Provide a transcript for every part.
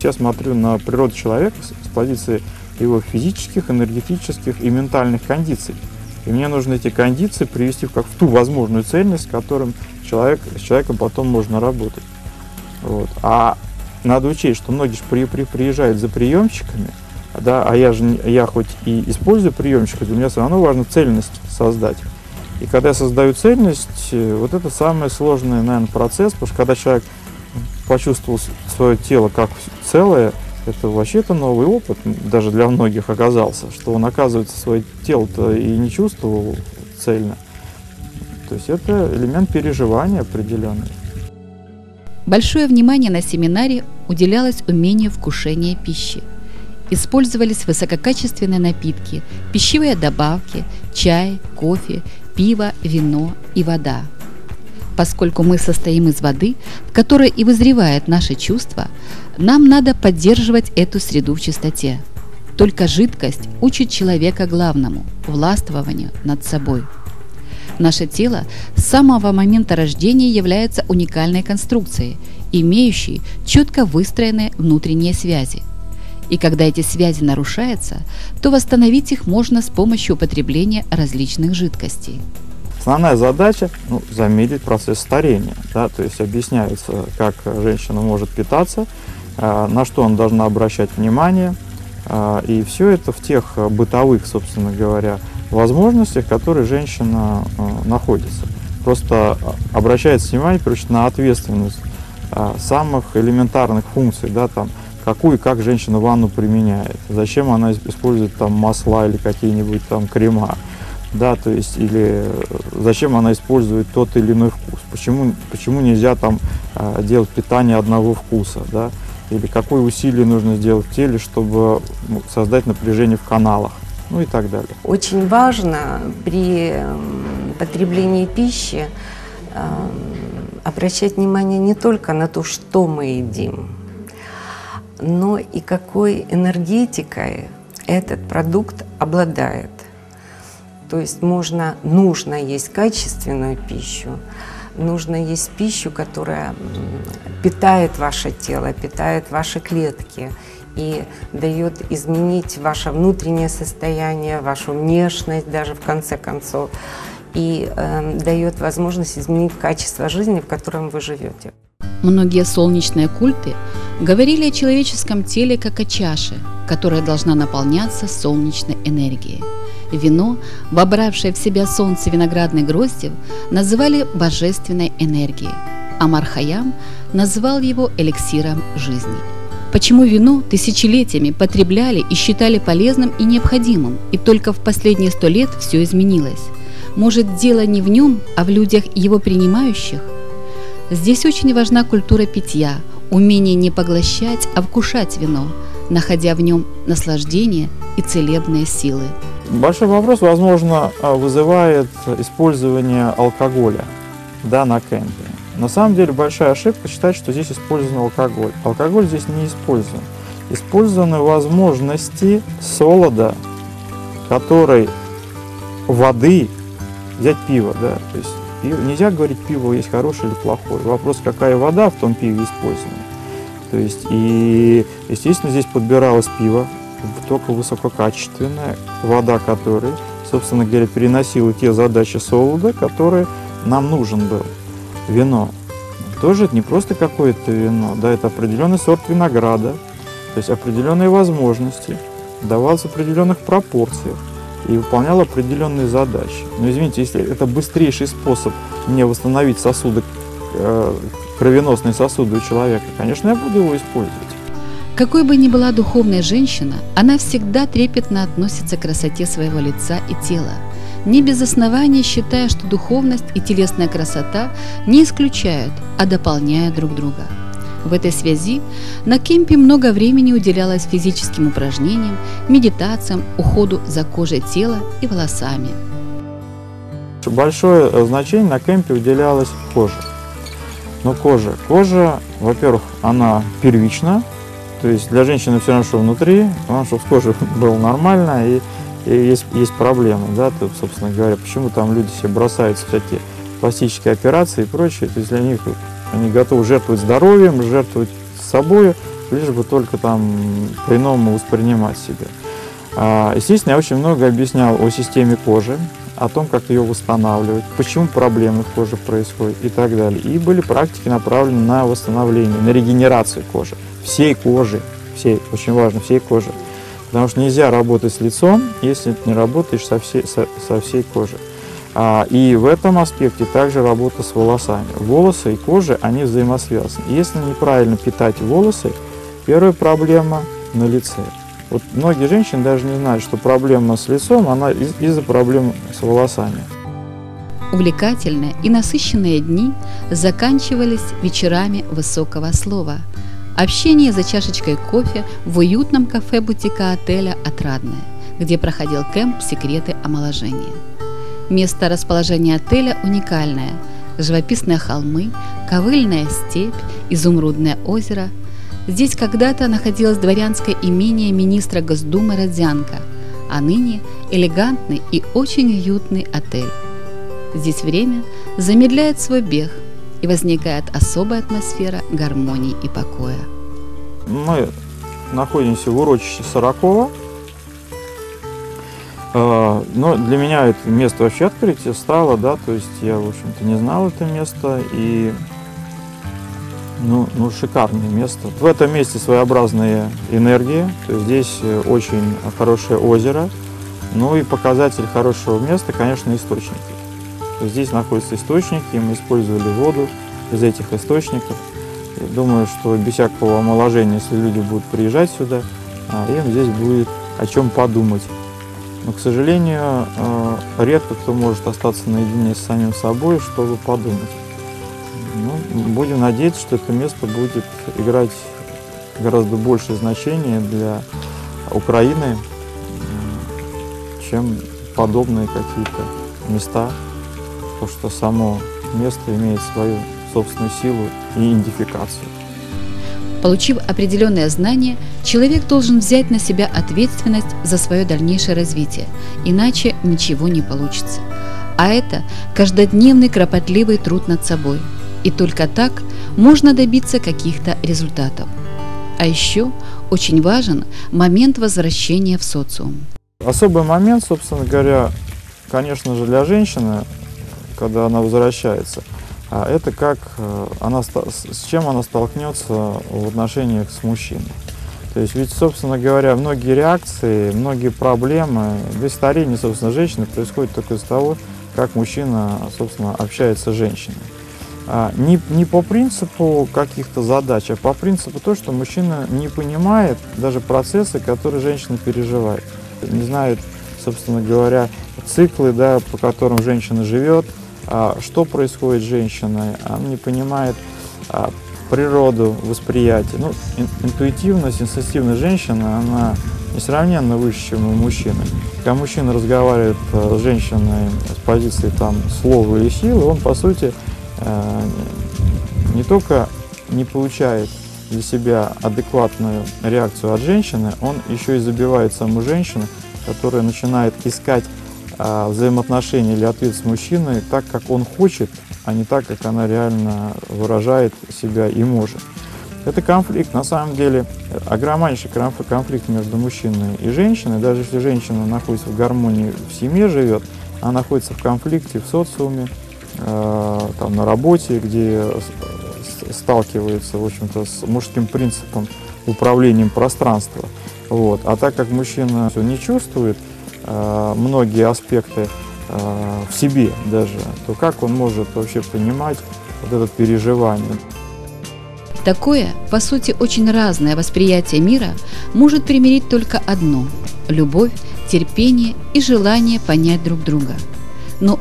Я смотрю на природу человека с позиции его физических, энергетических и ментальных кондиций. И мне нужно эти кондиции привести в ту возможную цельность, с которым с человеком потом можно работать. Вот. А надо учесть, что многие же приезжают за приемчиками, да, а я хоть и использую приемчик, для меня все равно важно цельность создать. И когда я создаю цельность, вот это самый сложный, наверное, процесс, потому что когда человек почувствовал свое тело как целое, это вообще новый опыт, даже для многих оказался, что он, оказывается, свое тело-то и не чувствовал цельно. То есть это элемент переживания определенный. Большое внимание на семинаре уделялось умению вкушения пищи. Использовались высококачественные напитки, пищевые добавки, чай, кофе, пиво, вино и вода. Поскольку мы состоим из воды, в которой и вызревают наши чувства, нам надо поддерживать эту среду в чистоте. Только жидкость учит человека главному – властвованию над собой. Наше тело с самого момента рождения является уникальной конструкцией, имеющей четко выстроенные внутренние связи. И когда эти связи нарушаются, то восстановить их можно с помощью употребления различных жидкостей. Основная задача замедлить процесс старения, да, то есть объясняется, как женщина может питаться, на что она должна обращать внимание, и все это в тех бытовых, собственно говоря, возможностях, в которых женщина находится. Просто обращается внимание, короче, на ответственность самых элементарных функций, да, там, какую и как женщина ванну применяет, зачем она использует там масла или какие-нибудь там крема. Да, то есть, или зачем она использует тот или иной вкус, почему нельзя там делать питание одного вкуса, да, или какое усилие нужно сделать в теле, чтобы создать напряжение в каналах, ну и так далее. Очень важно при потреблении пищи обращать внимание не только на то, что мы едим, но и какой энергетикой этот продукт обладает. То есть нужно есть качественную пищу, нужно есть пищу, которая питает ваше тело, питает ваши клетки и дает изменить ваше внутреннее состояние, вашу внешность даже в конце концов, и дает возможность изменить качество жизни, в котором вы живете. Многие солнечные культы говорили о человеческом теле как о чаше, которая должна наполняться солнечной энергией. Вино, вобравшее в себя солнце виноградных гроздев, называли божественной энергией, а Омар-Хайям называл его эликсиром жизни. Почему вино тысячелетиями потребляли и считали полезным и необходимым, и только в последние 100 лет все изменилось? Может, дело не в нем, а в людях его принимающих? Здесь очень важна культура питья, умение не поглощать, а вкушать вино, находя в нем наслаждение и целебные силы. Большой вопрос, возможно, вызывает использование алкоголя, да, на кемпе. На самом деле большая ошибка считать, что здесь использован алкоголь. Алкоголь здесь не использован. Использованы возможности солода, воды, взять пиво, да, то есть нельзя говорить, пиво есть хорошее или плохое. Вопрос, какая вода в том пиве использована. То есть, и, естественно, здесь подбиралось пиво, только высококачественная, вода которой, собственно говоря, переносила те задачи солода, которые нам нужен был. Вино. Тоже это не просто какое-то вино, да, это определенный сорт винограда, то есть определенные возможности, давалось в определенных пропорциях и выполнял определенные задачи. Но извините, если это быстрейший способ мне восстановить сосуды, кровеносные сосуды у человека, конечно, я буду его использовать. Какой бы ни была духовная женщина, она всегда трепетно относится к красоте своего лица и тела, не без основания считая, что духовность и телесная красота не исключают, а дополняют друг друга. В этой связи на кемпе много времени уделялось физическим упражнениям, медитациям, уходу за кожей тела и волосами. Большое значение на кемпе уделялось коже. Но кожа, во-первых, она первична, то есть для женщины все равно, что внутри, потому что с кожей было нормально, и есть проблемы, да, то, собственно говоря, почему там люди себе бросаются всякие пластические операции и прочее, то есть для них они готовы жертвовать здоровьем, жертвовать собой лишь бы только там по-иному воспринимать себя. Естественно, я очень много объяснял о системе кожи, о том, как ее восстанавливать, почему проблемы в коже происходят и так далее. И были практики, направлены на восстановление, на регенерацию кожи, всей кожи, всей, очень важно, всей кожи. Потому что нельзя работать с лицом, если ты не работаешь со всей кожей. И в этом аспекте также работа с волосами. Волосы и кожа, они взаимосвязаны. Если неправильно питать волосы, первая проблема на лице. Вот многие женщины даже не знают, что проблема с лицом, она из-за проблем с волосами. Увлекательные и насыщенные дни заканчивались вечерами высокого слова. Общение за чашечкой кофе в уютном кафе бутика отеля «Отрадное», где проходил кемп «Секреты омоложения». Место расположения отеля уникальное. Живописные холмы, ковыльная степь, изумрудное озеро. Здесь когда-то находилось дворянское имение министра Госдумы Родзянко, а ныне элегантный и очень уютный отель. Здесь время замедляет свой бег, и возникает особая атмосфера гармонии и покоя. Мы находимся в урочище Сорокова. Но для меня это место вообще открытие стало, да, то есть я, в общем-то, не знал это место, и шикарное место. В этом месте своеобразная энергия, то есть здесь очень хорошее озеро, ну и показатель хорошего места, конечно, источники. Здесь находятся источники, мы использовали воду из этих источников. Я думаю, что без всякого омоложения, если люди будут приезжать сюда, им здесь будет о чем подумать. Но, к сожалению, редко кто может остаться наедине с самим собой, чтобы подумать. Будем надеяться, что это место будет играть гораздо большее значение для Украины, чем подобные какие-то места, потому что само место имеет свою собственную силу и идентификацию. Получив определенные знания, человек должен взять на себя ответственность за свое дальнейшее развитие, иначе ничего не получится. А это каждодневный кропотливый труд над собой. И только так можно добиться каких-то результатов. А еще очень важен момент возвращения в социум. Особый момент, собственно говоря, конечно же, для женщины, когда она возвращается, это как с чем она столкнется в отношениях с мужчиной. То есть ведь, собственно говоря, многие реакции, многие проблемы, весь старение, собственно, женщины происходит только из того, как мужчина, собственно, общается с женщиной. Не по принципу каких-то задач, а по принципу того, что мужчина не понимает даже процессы, которые женщина переживает. Не знает, собственно говоря, циклы, да, по которым женщина живет, что происходит с женщиной, она не понимает природу восприятия. Интуитивность, инстинктивность женщины, она несравненно выше, чем у мужчины. Когда мужчина разговаривает с женщиной с позиции слова или силы, он, по сути, не только не получает для себя адекватную реакцию от женщины, он еще и забивает саму женщину, которая начинает искать взаимоотношения или ответ с мужчиной так, как он хочет, а не так, как она реально выражает себя и может. Это конфликт, на самом деле, огромнейший конфликт между мужчиной и женщиной. Даже если женщина находится в гармонии, в семье живет, она находится в конфликте в социуме, на работе, где сталкивается, в общем-то, с мужским принципом управлением пространства. Вот. А так как мужчина не чувствует многие аспекты в себе даже, то как он может вообще понимать вот это переживание? Такое, по сути, очень разное восприятие мира может примирить только одно – любовь, терпение и желание понять друг друга.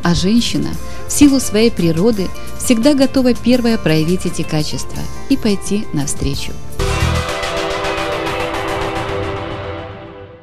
А женщина, в силу своей природы, всегда готова первая проявить эти качества и пойти навстречу.